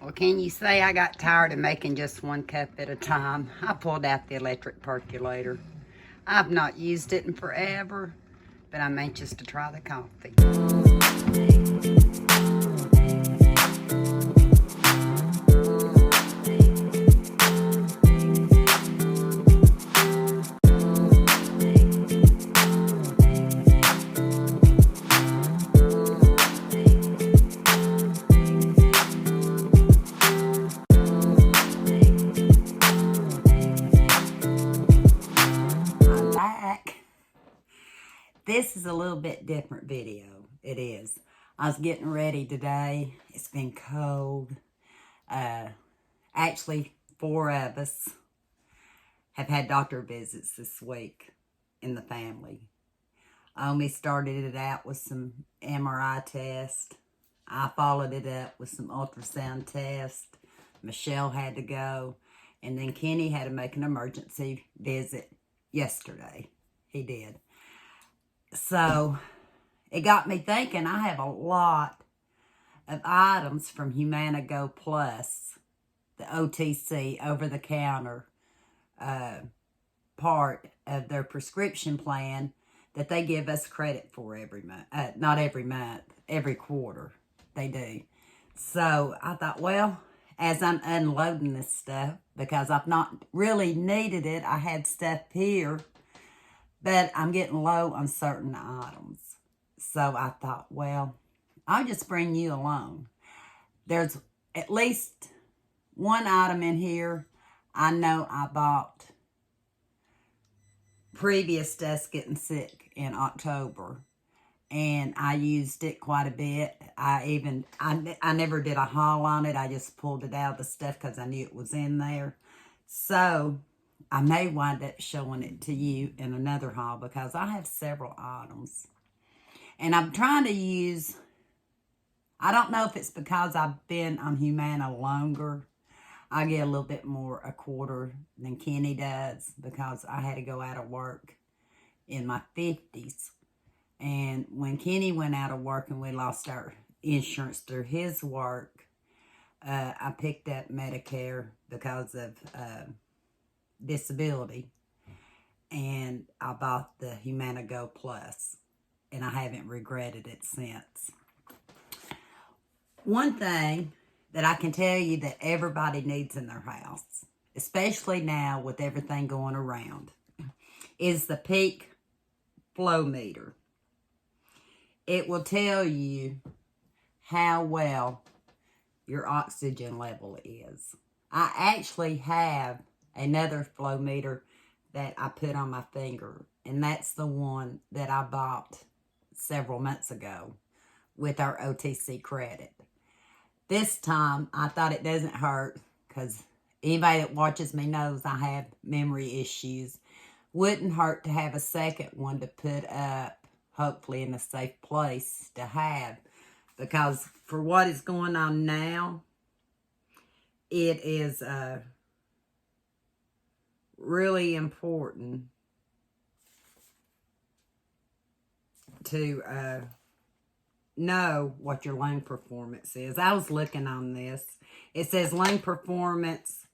Well, can you say I got tired of making just one cup at a time? I pulled out the electric percolator. I've not used it in forever, but I'm anxious to try the coffee. This is a little bit different video. It is. I was getting ready today. It's been cold. Actually, 4 of us have had doctor visits this week in the family. We started it out with some MRI tests. I followed it up with some ultrasound tests. Michelle had to go. And then Kenny had to make an emergency visit yesterday. He did. So it got me thinking, I have a lot of items from Humana Go Plus, the OTC, over-the-counter part of their prescription plan that they give us credit for every month. Not every month, every quarter they do. So I thought, well, as I'm unloading this stuff, because I've not really needed it, I had stuff here, but I'm getting low on certain items. So I thought, well, I'll just bring you along. There's at least one item in here I know I bought previous to us getting sick in October. And I used it quite a bit. I never did a haul on it. I just pulled it out of the stuff because I knew it was in there. So I may wind up showing it to you in another haul because I have several items. And I'm trying to use, I don't know if it's because I've been on Humana longer. I get a little bit more a quarter than Kenny does because I had to go out of work in my 50s. And when Kenny went out of work and we lost our insurance through his work, I picked up Medicare because of disability. And I bought the Humana Go Plus. And I haven't regretted it since. One thing that I can tell you that everybody needs in their house, especially now with everything going around, is the peak flow meter. It will tell you how well your oxygen level is. I actually have another flow meter that I put on my finger, and that's the one that I bought several months ago with our OTC credit. This time, I thought it doesn't hurt because anybody that watches me knows I have memory issues. Wouldn't hurt to have a second one to put up, hopefully in a safe place to have. Because for what is going on now, it is really important to know what your lung performance is. I was looking on this. It says lung performance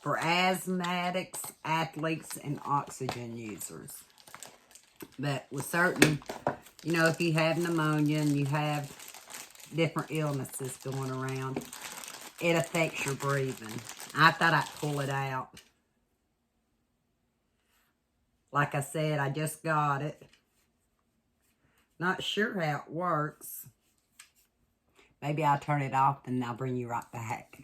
for asthmatics, athletes, and oxygen users. But with certain, you know, if you have pneumonia and you have different illnesses going around, it affects your breathing. I thought I'd pull it out. Like I said, I just got it. Not sure how it works. Maybe I'll turn it off and I'll bring you right back.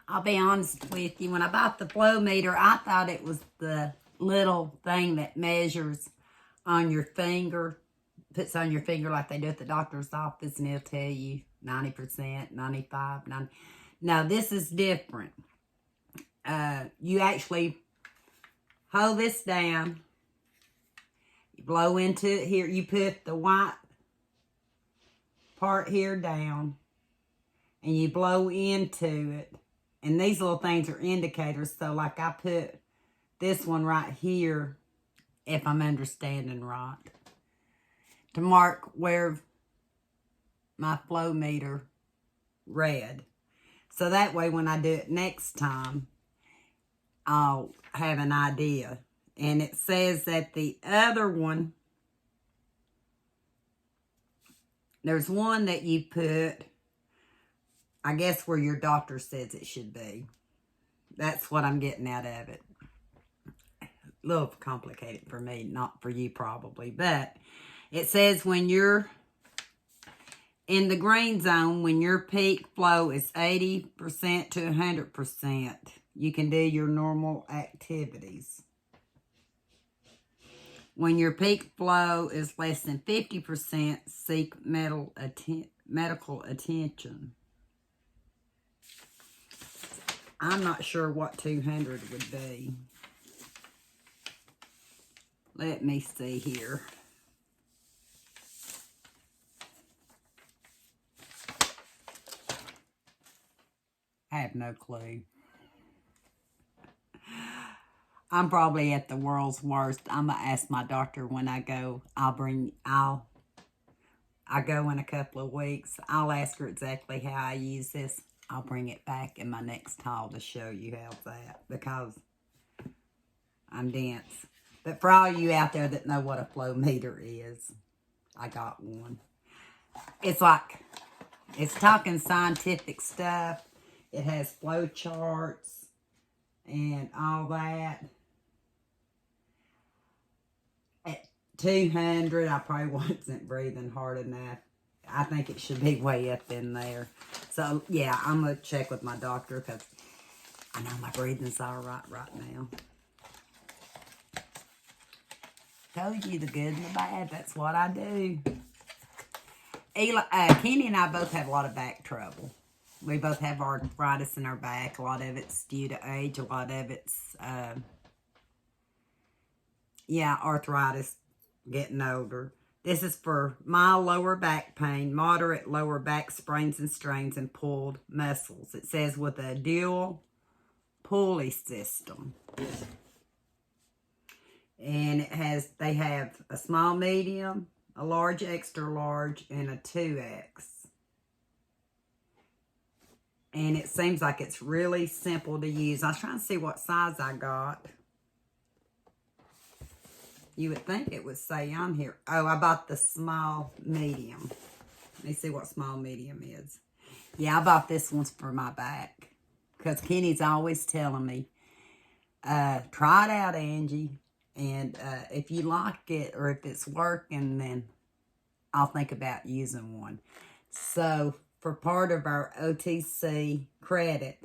I'll be honest with you. When I bought the flow meter, I thought it was the little thing that measures on your finger. Puts on your finger like they do at the doctor's office, and it'll tell you 90%, 95%, 90%. Now, this is different. You actually hold this down. You blow into it here. You put the white part here down. And you blow into it. And these little things are indicators. So like I put this one right here, if I'm understanding right. to mark where my flow meter read. So that way when I do it next time, I'll have an idea. And it says that the other one, there's one that you put, I guess, where your doctor says it should be. That's what I'm getting out of it. A little complicated for me, not for you probably. But it says when you're in the green zone, when your peak flow is 80% to 100%, you can do your normal activities. When your peak flow is less than 50%, seek medical attention. I'm not sure what 200 would be. Let me see here. I have no clue. I'm probably at the world's worst. I'm going to ask my doctor when I go. I go in a couple of weeks. I'll ask her exactly how I use this. I'll bring it back in my next haul to show you how's that, because I'm dense. But for all you out there that know what a flow meter is, I got one. It's talking scientific stuff. It has flow charts and all that. At 200, I probably wasn't breathing hard enough. I think it should be way up in there. So, yeah, I'm going to check with my doctor because I know my breathing's all right now. Told you the good and the bad. That's what I do. Kenny and I both have a lot of back trouble. We both have arthritis in our back. A lot of it's due to age. A lot of it's, arthritis, getting older. This is for mild lower back pain, moderate lower back sprains and strains, and pulled muscles. It says with a dual pulley system. And they have a small, medium, a large, extra large, and a 2X. And it seems like it's really simple to use. I was trying to see what size I got. You would think it would say on here. Oh, I bought the small medium. Let me see what small medium is. Yeah, I bought this one for my back. Because Kenny's always telling me, try it out, Angie. And if you like it or if it's working, then I'll think about using one. So, for part of our OTC credit,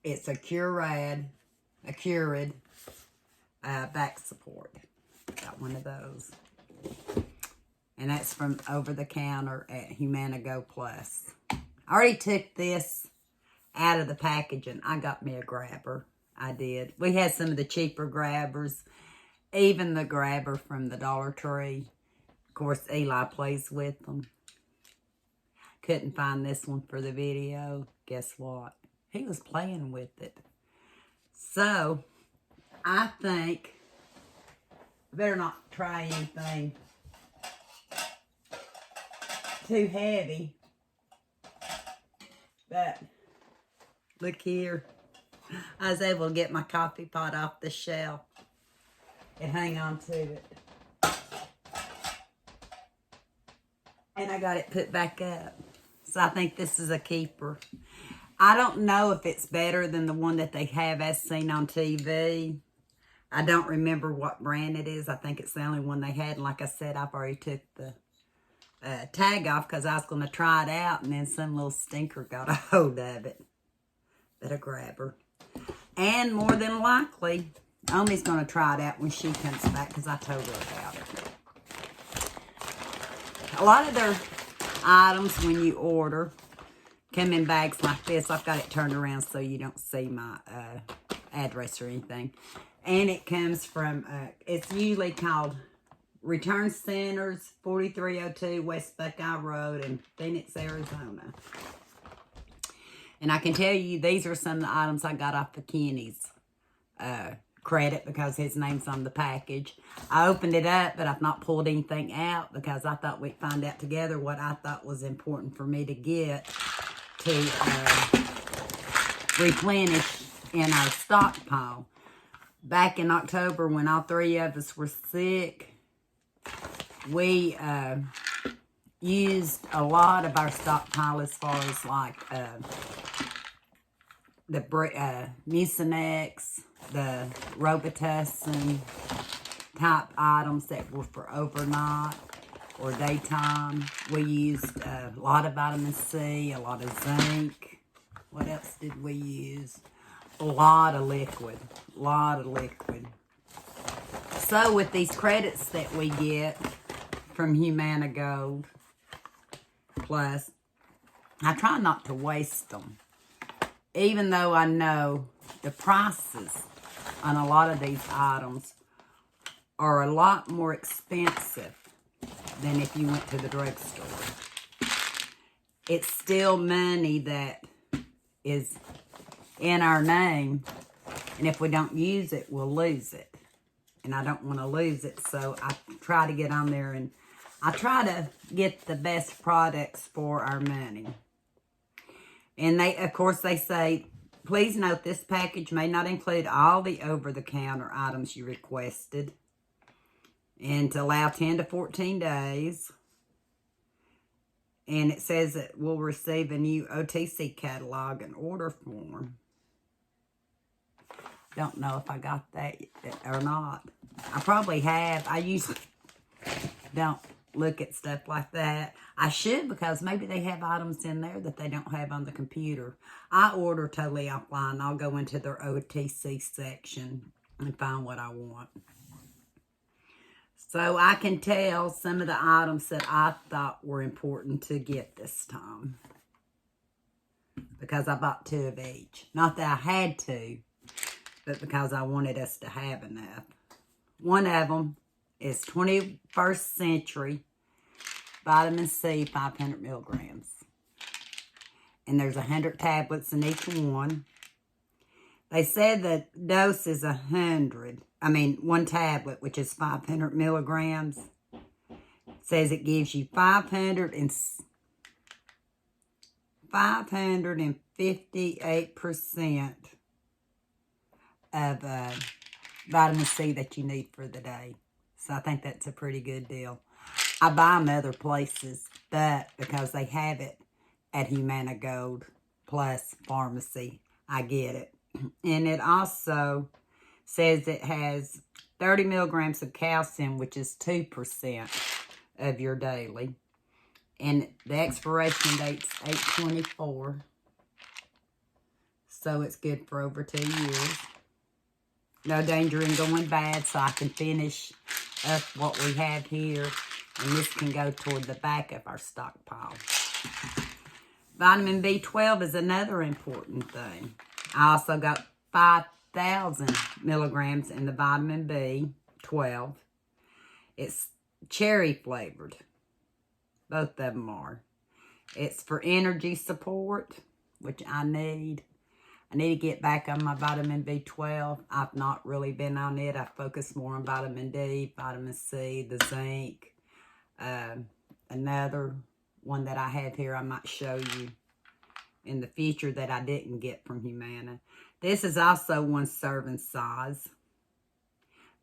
it's a Curad back support. Got one of those. And that's from over the counter at Humana Go Plus. I already took this out of the packaging. I got me a grabber. I did. We had some of the cheaper grabbers. Even the grabber from the Dollar Tree. Of course, Eli plays with them. Couldn't find this one for the video. Guess what? He was playing with it. So, I think I better not try anything too heavy. But, look here. I was able to get my coffee pot off the shelf and hang on to it. And I got it put back up. So I think this is a keeper. I don't know if it's better than the one that they have as seen on TV. I don't remember what brand it is. I think it's the only one they had. And like I said, I've already took the tag off because I was going to try it out. And then some little stinker got a hold of it. But a grabber. And more than likely, Omi's going to try it out when she comes back because I told her about it. A lot of their items when you order come in bags like this. I've got it turned around so you don't see my address or anything. And it comes from, it's usually called Return Centers, 4302 West Buckeye Road in Phoenix, Arizona. And I can tell you, these are some of the items I got off of Kenny's credit because his name's on the package. I opened it up, but I've not pulled anything out because I thought we'd find out together what I thought was important for me to get to replenish in our stockpile. Back in October, when all three of us were sick, we used a lot of our stockpile as far as like the Mucinex, the Robitussin type items that were for overnight or daytime. We used a lot of vitamin C, a lot of zinc. What else did we use? A lot of liquid. So with these credits that we get from Humana Gold Plus, I try not to waste them. Even though I know the prices on a lot of these items are a lot more expensive than if you went to the drugstore. It's still money that is in our name, and if we don't use it, we'll lose it. And I don't want to lose it, so I try to get on there and I try to get the best products for our money. And they, of course, they say, please note this package may not include all the over-the-counter items you requested, and to allow 10 to 14 days. And it says that we'll receive a new OTC catalog and order form. Don't know if I got that or not. I probably have. I usually don't look at stuff like that. I should, because maybe they have items in there that they don't have on the computer. I order totally offline. I'll go into their OTC section and find what I want. So I can tell some of the items that I thought were important to get this time, because I bought 2 of each. Not that I had to, but because I wanted us to have enough. One of them is 21st Century Vitamin C 500 milligrams. And there's 100 tablets in each one. They said the dose is 100. One tablet, which is 500 milligrams. Says it gives you 558% of vitamin C that you need for the day. So I think that's a pretty good deal. I buy them other places, but because they have it at Humana Gold Plus Pharmacy, I get it. And it also says it has 30 milligrams of calcium, which is 2% of your daily. And the expiration date's 8/24. So it's good for over 2 years. No danger in going bad, so I can finish up what we have here. And this can go toward the back of our stockpile. Vitamin B12 is another important thing. I also got 5,000 milligrams in the vitamin B12. It's cherry flavored. Both of them are. It's for energy support, which I need. I need to get back on my vitamin B12. I've not really been on it. I focus more on vitamin D, vitamin C, the zinc. Another one that I have here I might show you in the future that I didn't get from Humana. This is also 1 serving size.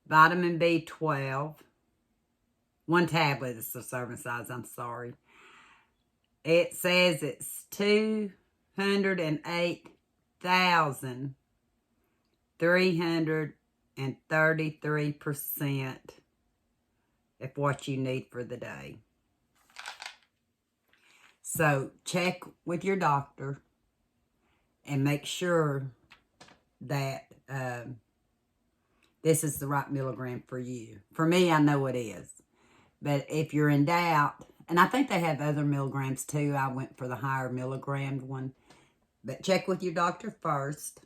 Vitamin B12. 1 tablet is the serving size, I'm sorry. It says it's 208,333% of what you need for the day. So check with your doctor and make sure that this is the right milligram for you. For me, I know it is. But if you're in doubt, and I think they have other milligrams too. I went for the higher milligram one. But check with your doctor first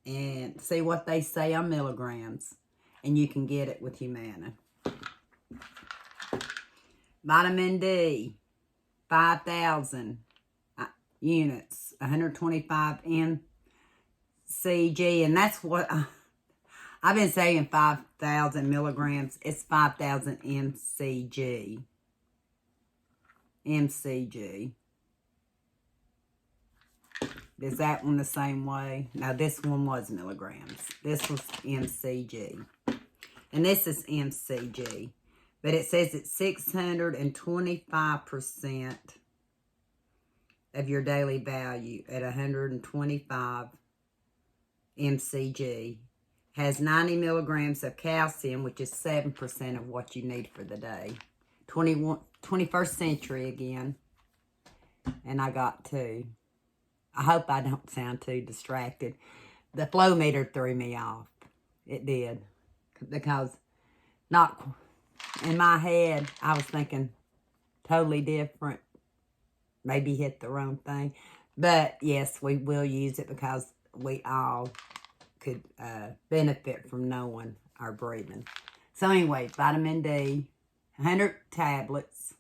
and see what they say on milligrams. And you can get it with Humana. Vitamin D, 5,000 units, 125 mcg. And that's what I've been saying 5,000 milligrams. It's 5,000 mcg. mcg. Is that one the same way? No, this one was milligrams. This was mcg. And this is mcg. But it says it's 625% of your daily value at 125 mcg. Has 90 milligrams of calcium, which is 7% of what you need for the day. 21st century again. And I got two. I hope I don't sound too distracted. The flow meter threw me off. It did. Because not in my head, I was thinking totally different. Maybe hit the wrong thing. But yes, we will use it because we all could benefit from knowing our breathing. So anyway, vitamin D, 100 tablets.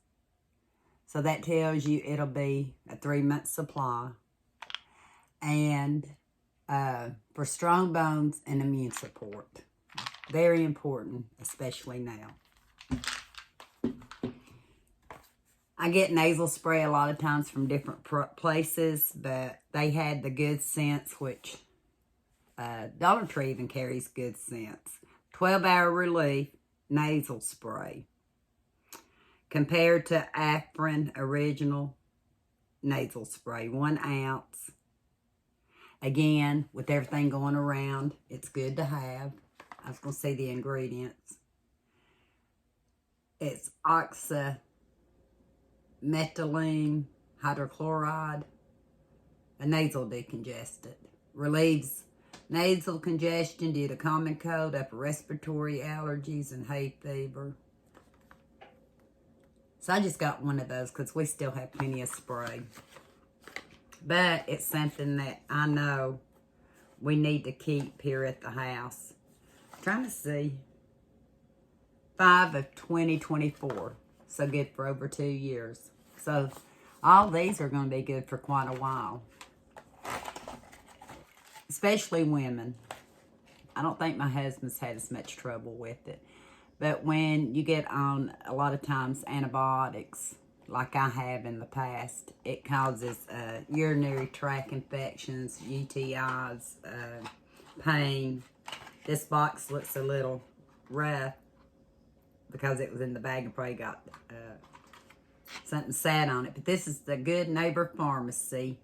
So that tells you it'll be a 3-month supply. And for strong bones and immune support. Very important, especially now. I get nasal spray a lot of times from different places, but they had the Good Sense, which Dollar Tree even carries Good Sense. 12-hour relief nasal spray. Compared to Afrin Original nasal spray, 1 ounce. Again, with everything going around, it's good to have. I was going to say the ingredients. It's oxymethylene hydrochloride, a nasal decongestant. Relieves nasal congestion due to common cold, upper respiratory allergies, and hay fever. So I just got one of those because we still have plenty of spray. But it's something that I know we need to keep here at the house. I'm trying to see. 5 of 2024. So good for over 2 years. So all these are going to be good for quite a while. Especially women. I don't think my husband's had as much trouble with it. But when you get on, a lot of times, antibiotics, like I have in the past, it causes urinary tract infections, UTIs, pain. This box looks a little rough because it was in the bag and probably got something sat on it. But this is the Good Neighbor Pharmacy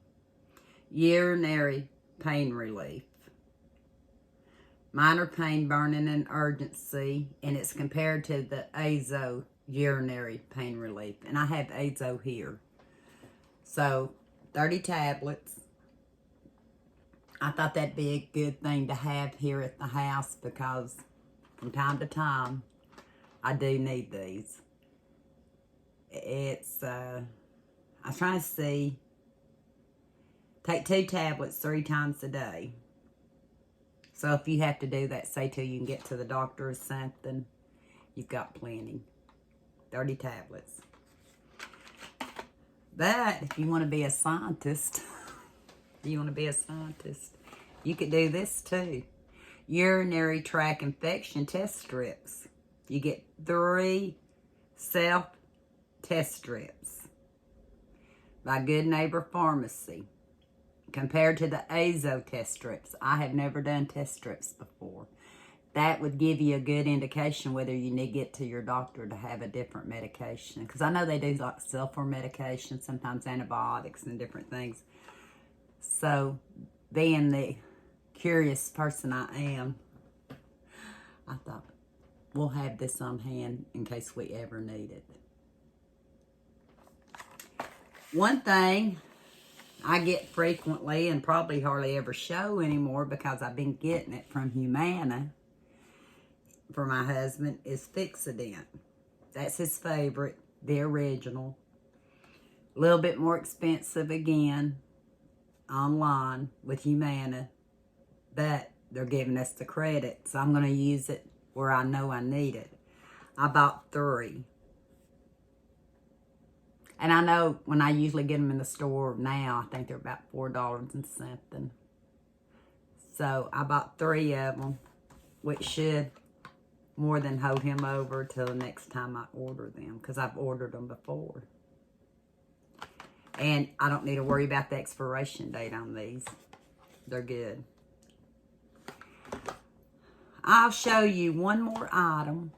Urinary Pain Relief. Minor pain, burning, and urgency, and it's compared to the Azo Urinary Pain Relief. And I have Azo here. So, 30 tablets. I thought that'd be a good thing to have here at the house because from time to time, I do need these. It's, I was trying to see, take 2 tablets 3 times a day. So if you have to do that, say till you can get to the doctor or something, you've got plenty. 30 tablets. But if you want to be a scientist, you could do this too. Urinary tract infection test strips. You get 3 self-test strips by Good Neighbor Pharmacy. Compared to the Azo test strips. I have never done test strips before. That would give you a good indication whether you need to get to your doctor to have a different medication. Because I know they do like sulfur medication, sometimes antibiotics and different things. So, being the curious person I am, I thought, we'll have this on hand in case we ever need it. One thing I get frequently and probably hardly ever show anymore because I've been getting it from Humana for my husband is Fixodent. That's his favorite, the original. A little bit more expensive again online with Humana, but they're giving us the credit, so I'm going to use it where I know I need it. I bought 3. And I know when I usually get them in the store now, I think they're about $4 and something. So I bought 3 of them. which should more than hold him over till the next time I order them, because I've ordered them before. And I don't need to worry about the expiration date on these. They're good. I'll show you one more item.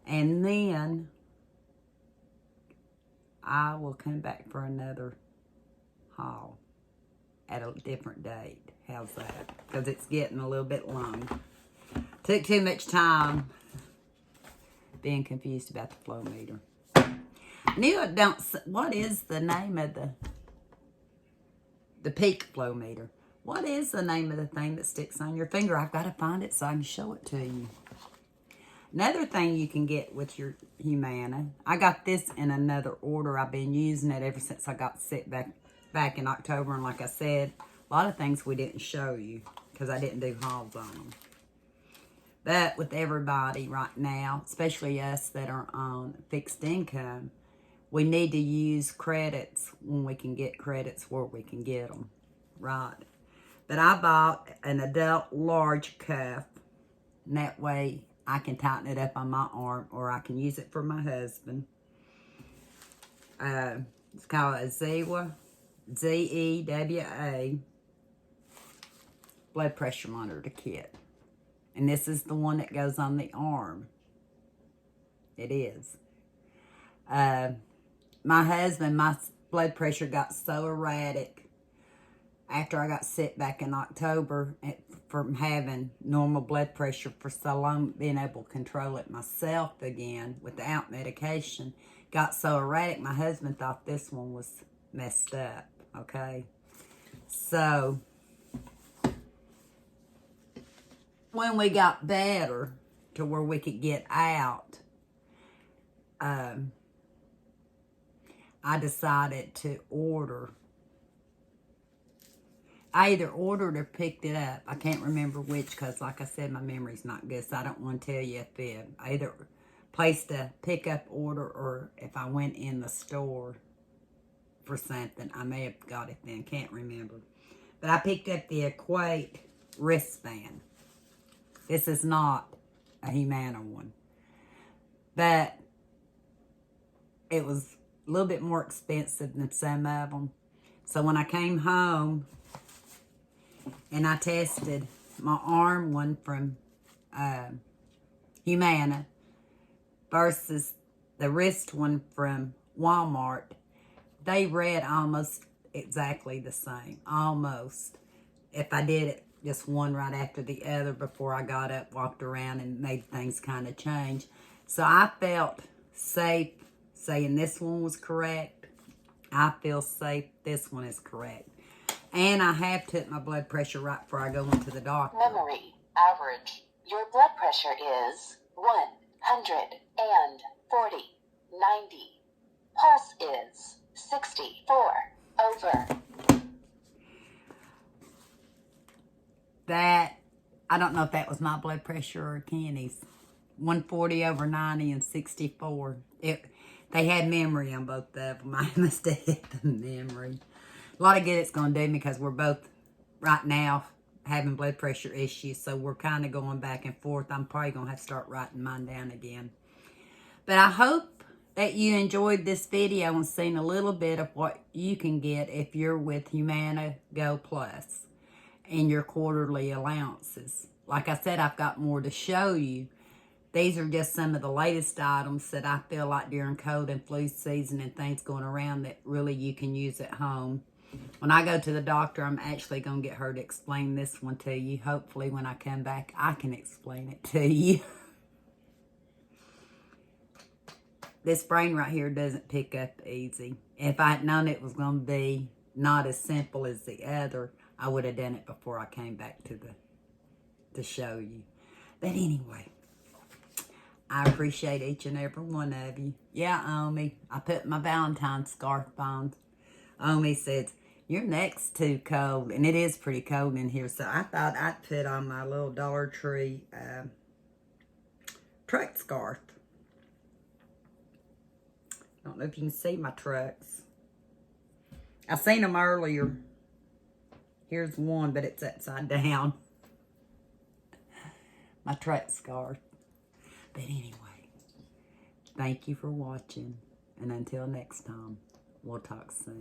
And then I will come back for another haul at a different date. How's that? Because it's getting a little bit long. Took too much time being confused about the flow meter. What is the name of the peak flow meter? What is the name of the thing that sticks on your finger? I've got to find it so I can show it to you. Another thing you can get with your Humana. I got this in another order. I've been using it ever since I got sick back in October. And like I said, a lot of things we didn't show you because I didn't do hauls on them. But with everybody right now, especially us that are on fixed income, we need to use credits when we can get credits where we can get them, right? But I bought an adult large cuff, and that way I can tighten it up on my arm, or I can use it for my husband. It's called a Zewa, Z-E-W-A, blood pressure monitor kit. And this is the one that goes on the arm. It is. My husband, my blood pressure got so erratic after I got sick back in October from having normal blood pressure for so long, being able to control it myself again without medication. Got so erratic, my husband thought this one was messed up, okay? So, when we got better to where we could get out, I decided to order. I either ordered or picked it up. I can't remember which, because like I said, my memory's not good, so I don't want to tell you if I either placed a pickup order or if I went in the store for something. I may have got it then, can't remember. But I picked up the Equate wristband. This is not a Humana one. But it was a little bit more expensive than some of them. So when I came home and I tested my arm one from Humana versus the wrist one from Walmart, they read almost exactly the same. Almost. If I did it just one right after the other before I got up, walked around, and made things kind of change. So I felt safe saying this one was correct. I feel safe this one is correct. And I have took my blood pressure right before I go into the doctor. Memory, average. Your blood pressure is 140/90. Pulse is 64/. That, I don't know if that was my blood pressure or Kenny's. 140/90 and 64. They had memory on both of them. I must have hit the memory. A lot of good it's going to do me because we're both right now having blood pressure issues. So we're kind of going back and forth. I'm probably going to have to start writing mine down again. But I hope that you enjoyed this video and seen a little bit of what you can get if you're with Humana Go Plus and your quarterly allowances. Like I said, I've got more to show you. These are just some of the latest items that I feel like during cold and flu season and things going around that really you can use at home. When I go to the doctor, I'm actually going to get her to explain this one to you. Hopefully when I come back, I can explain it to you. This brain right here doesn't pick up easy. If I had known it was going to be not as simple as the other, I would have done it before I came back to show you. But anyway, I appreciate each and every one of you. Yeah, Omi, I put my Valentine's scarf on. Omi says, your neck's too cold. And it is pretty cold in here. So I thought I'd put on my little Dollar Tree truck scarf. I don't know if you can see my trucks. I seen them earlier. Here's one, but it's upside down. my tract scar. But anyway, thank you for watching. And until next time, we'll talk soon.